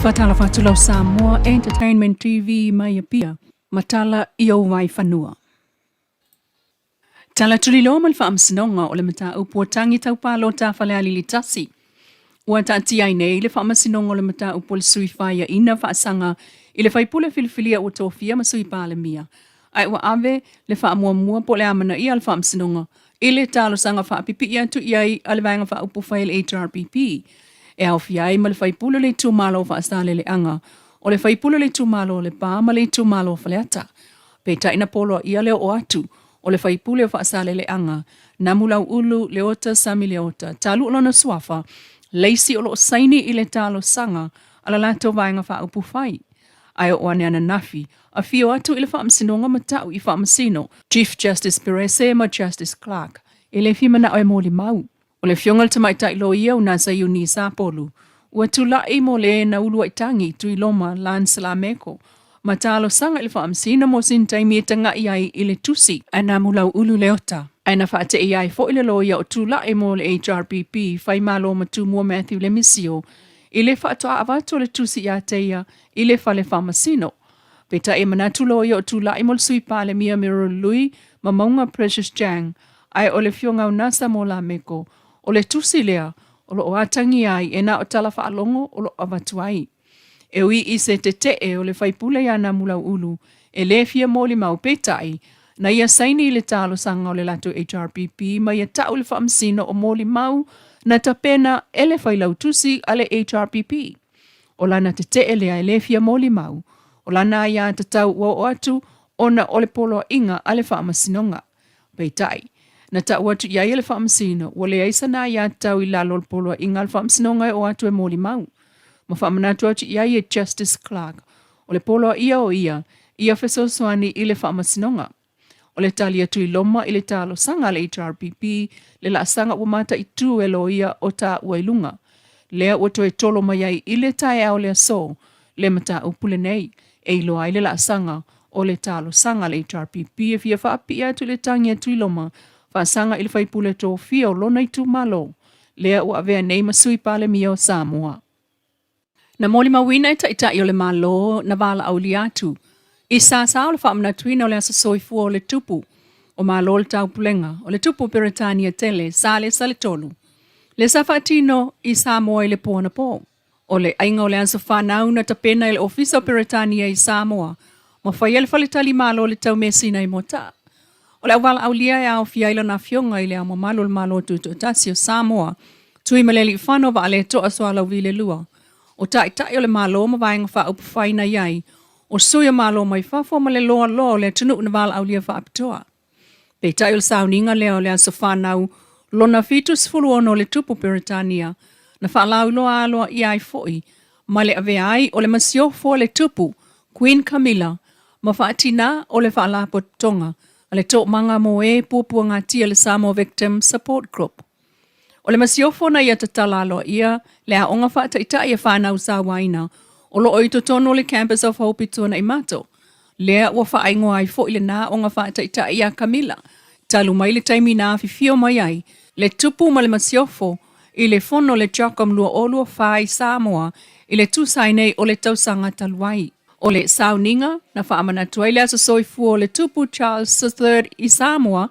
Fatala fatula Samoa Entertainment TV mai pia matala iyo VAIFANUA. Tala tulilo malfaamsinonga o le mata upo tangi taupalo ta fale alilitasi. Ua taati ai nei le faamasinonga o le mata upo le suifaya ina faasanga ile faipule filifilia ua tofia masui pale mia. Ai ua ave le faamuamua po le amana ia le faamsinonga ile talo sanga faapipi ia tu iai ale vaenga fa upo faile HRPP. E au fiai ma le faipule le tumalo faasale le anga o le faipule le tumalo le pama le tumalo faleata. Peta ina polo ia leo o atu o le faipule o faasale le anga na mulau ulu leota sami leota talu olona suafa leisi o lo saini ile talo sanga ala lato vaenga fa upu fai. Ai o ane ana nafi a fio atu ile faamsinonga matau i faamasino Chief Justice Perese ma Justice Clark ile fimana o moli mau. O le fiongal tamai tai lo ia una sa yuni sa polu. Ua tulai mo le na ulu itangi tui loma lan salameko. Matalo sanga ili faamsina mo sintai mietanga iai ile tusi. Ana mulau ulu leota. Aina faate iai fo ile lo ia o tulai mo le HRPP fai malo matu mua Matthew le misio. Ile fatoa avato le tusi ia teia ile fale faamasino. Peta e manatu lo ia o tulai mo le sui pale mia miro lui mamunga Precious Jang. Ai o le fionga unasa mo la meko. O le tusi lea, o lo atangi ai, e na o tala whaalongo o lo avatuai. E ui i se te o le faipule ia na mulau ulu, e le fia moli mau petai, na ia saini le talo sanga o le lato HRPP, ma ia tau le whaamsino o moli mau, na tapena ele failau tusi ale HRPP. O lana te lea e le fia moli mau, o lana ia tatau o atu, ona o le polo inga ale whaamasinonga. Petai. Na ta watu ia le whaamsino, wale aisa na ia tau i lalo polo inga le whaamsinonga o atu e moli mau. Ma whaamanatu atu ia e Justice Clark. O le polo ia o ia feso soani i le whaamasinonga. O le tali atu i loma i le talo sanga le HRPP, le la sanga umata i tu e lo ia o ta uailunga. Lea watu e tolo mai i le tae au lea so, le mata upule nei, e ilo ai le la sanga o le talo sanga le HRPP e fia whaapi atu le tangi atu i loma, Fasanga ili faipule to fio lona itu malo. Lea ua avea nei masui pale mio Samoa. Na moli mawina ita i o le malo na vala au liatu. I sao le whaamna tuina o le asa soifua o le tupu. O malo le tau pulenga. O le tupu Peretania tele sale tolu. Le safatino i Samoa i le pōna pō. O le ainga o le asa whanau na tapena i le ofisa o Peretania i Samoa. Ma whaiele whalitali malo le tau mesina i mota. O le awala au lia e au fiaila na fionga i le ama malo le malo tu tasio Samoa. Tui maleli i whanau wa ale toa soa lau vi Leilua. O tai o le malo ma vaenga wha upu whaina iai. O suia malo mai whafo ma le loa loa le tunu na wala au lia wha apitoa. Pei tai o le sauninga leo le asa whanau lona fitus fulu ono le tupu Peretania. Na wha lau loa aloa iai foi. Ma le ave ai o le masiofo le tupu Queen Camilla. Ma wha atina o le wha lapo tonga. Ale to manga mo e pupua ngā tia le Samoa Victim Support Group. O le masiofo na ia tatala aloa ia, le a onga whaata ita ia whanau sa waina, o lo oito tono le Campus of Hope tuana i mato. Lea ua whaingo ai fo ile nā onga whaata ita ia Camilla. Talu mai le taimi nā fifio mai ai, le tupu ma le masiofo, i le fono le Jockom lua olua whai Samoa, i le tusainei o le tausanga taluai. O le sauninga na whaamana tuaile asa soifua o le tupu Charles III i Samoa,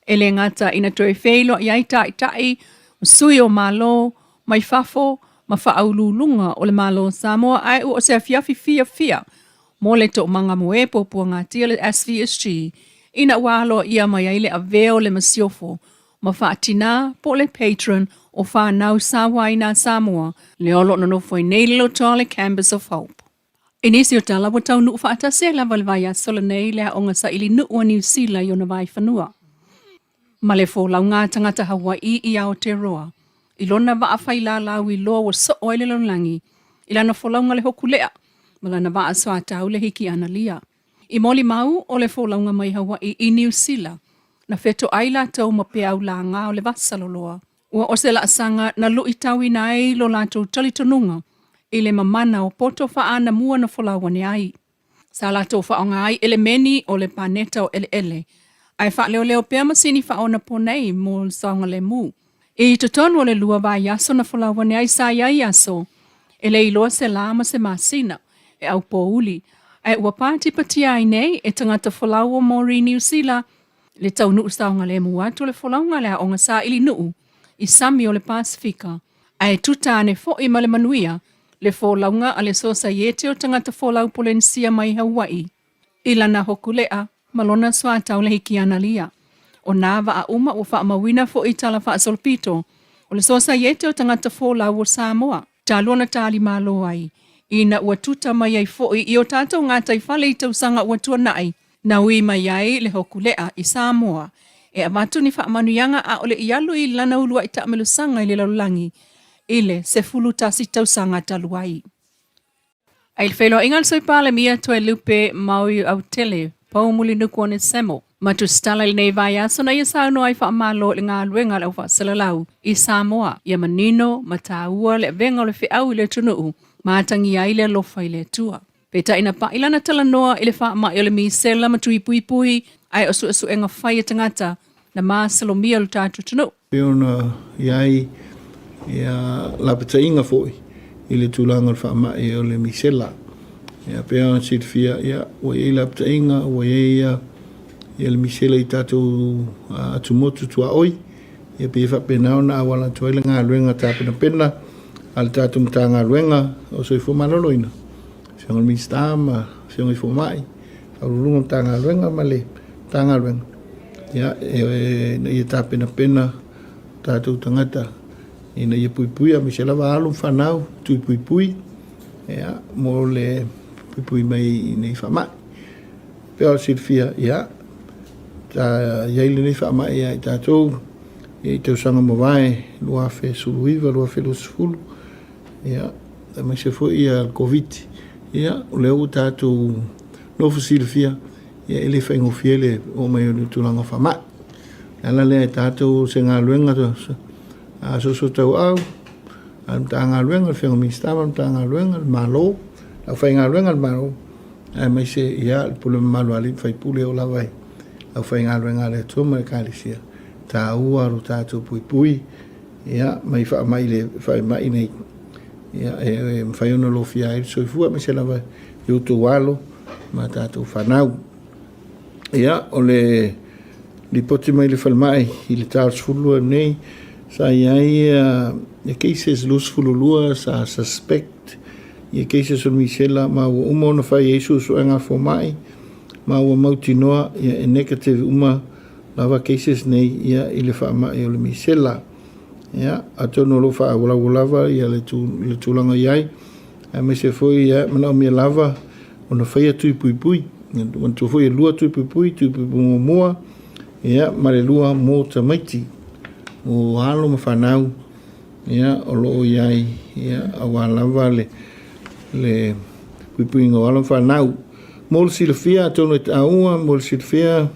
e le ngata ina toe feilo i aita itai, sui o malo, mai fafo, ma whaaululunga o le malo Samoa ai o se fiafi fia. Mo le to manga moe popua ngātia le SVSG, ina walo ia mai aile a veo le masiofo, ma whaatina po le patron o whanau sawaina Samoa, le olo nono foi neilo toa le Campus of Hope. Inisi o tala wa tau nuu whaatase la valvaya sola nei lea onga sa ili nuu New Zealand i ona VAIFANUA. Ma le fō lau ngā tangata Hawaii i Aotearoa. I lona wa awhai la lau i loa wa so oile lonlangi. I lana fō lau ngā le hoku lea. Ma lana wa asoa tau le hiki ana lia. I moli mau o le fō lau ngā mai Hawaii i New Zealand. Na wheto aila tau ma pe au la ngā o le vasaloloa. Ua o se la asanga na lu i tau i nai lo lato talitonunga. I le mamana o poto whaana mua na whalawane ai. Sa lato whaonga ai ele meni o le paneta o ele. Ai wha leo pia masini whaona ponei mo saonga le mu. I tutonu o le lua vai aso na whalawane ai sa iai aso. e Leilua se la ma se masina e au pouli ai ua pāti patia ai nei e tangata whalau o Mori New Zealand le tau nuu staunga le muatu le whalaunga le aonga sa ili nuu i sami o le Pasifika ai tutane fo i male manuia le whalaunga a le Society o tangata whalau polensia mai Hawaii i lana hokulea malona swa tau le hiki analia o nava a uma o wha mawina fo i tala wha solpito o le Society o tangata whalau o Samoa talona tali malo ai ina ua tuta mai ai fo'i i o tātou ngātai whale i tausanga ua tuanai na ui mai ai le hokulea i Samoa e amatu ni whaamanuianga a ole i alu i lana ulua i taamelusanga i le laulangi i le se fulu tasi tausanga taluai. Ai le whailo ingal soi pāle mia toe lupe maui au tele pau muli nuku ane Samoa. Matu stala i nei vai aso na ia sauno ai whaamalo le ngā luenga le au whaasalalau i Samoa ia manino, mataua le venga le whiau i le tunuu mātangi ai le lofa i le tua. Peta ina pa ilana tala noa i le whaama i le misela matui pui pui ai osu enga whai e tangata na māsalomia lu tātu tunu. Peona iai ia lapeta inga foi i le tūlanga le whaama i le misela. Ia peona sirfia ia ua i lapeta inga ua ia le misela i tātou atumotu tua oi. Ia pe whapenao na awala tuaila ngā luenga tāpena pena. Al tātou mta ngā luenga o soi fo manoloina. Siangal mistama, siangal fo mai. Whaurulunga mta ngā luenga male, mta ngā luenga. Ia, ia tāpena pena tātou tangata. Ina ia pui pui a misela wa alum whanau, tui pui pui. Ia, mo le pui pui mai nei whamai. Pea o sirfia, ia. Tā iaile nei whamai ia i tātou. Ia i tau sanga mawai, lua fe suluiva, lua fe losfulu. Ia, mai se fo ia COVID. Ia, o leo tātou nofu silfia. Ia, ele whaingofiele o mai o tūlanga whamai. Ala lea tātou se ngā luenga a so tau au. Mta ngā luenga, whaingo mistama, mta ngā luenga, malo. A whai ngā luenga, malo. Mai se, ia, pule malo ali, whai pule o lawai. A whai ngā luenga le tuma le kālisia. Tā ua ro tātou pui pui. Ia, mai wha mai le, whai mai nei. Ia, whai ona lo fia e soifua, me se lawa i uto walo, ma tātou whanau. Ia, o le poti mai le whalmai, i le tāos fulua nei, sa iai, e cases lus fululua, sa suspect, i cases o misela, ma ua uma ona whai Jesus o ngā fomai, ma ua mautinoa, ia e negative uma, lava cases nei ia i le whaama i o le misela. Ia, atono lo wha awala ia le tūlanga iai. Me se foi ia, mana o mea lava, ona whaia tui pui pui. Wana tu foi lua tui pui pui mua. Ia, ma le lua mō tamaiti. O halo ma whanau. Ia, o loo iai. Ia, awa lava le pui pui ngā halo ma whanau. Mō le silafia, atono e taua, mō le silafia,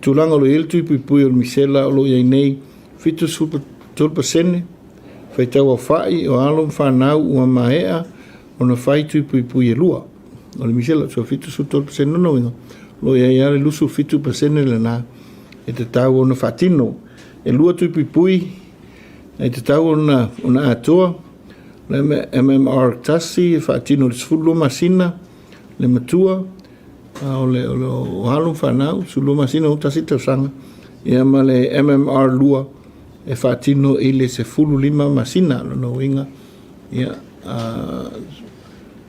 tūlanga lo il tui pui pui o misela o lo iai nei fitu tulpa sene whai tau a whai o alom whanau ua maea o na whai tui pui pui e lua o le misela so fitu tulpa sene no inga lo iai are lusu fitu pa sene le nā e te tau o na whatino e lua tui pui pui e te tau o na atoa le MMR tasi e whatino le sfulu masina le matua o halum whanau, sulu masina o tasi tau sanga. Ia ma le MMR lua e whatino i le se fulu lima masina no inga. Ia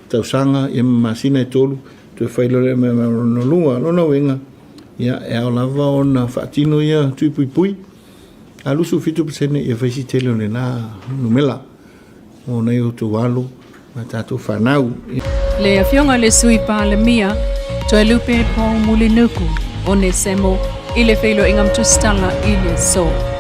tau sanga ia masina e tolu tu e whailo le MMR no lua no inga. Ia e au lava o na whatino ia tui pui pui. A lusu fitu pasene ia whaisi tele o le nā numela. O nei o tu walu ma tātou whanau. Le awhionga le sui pā le mia Toe lupe po muli nuku o ne semo i le whailo ingam tu stala i le so.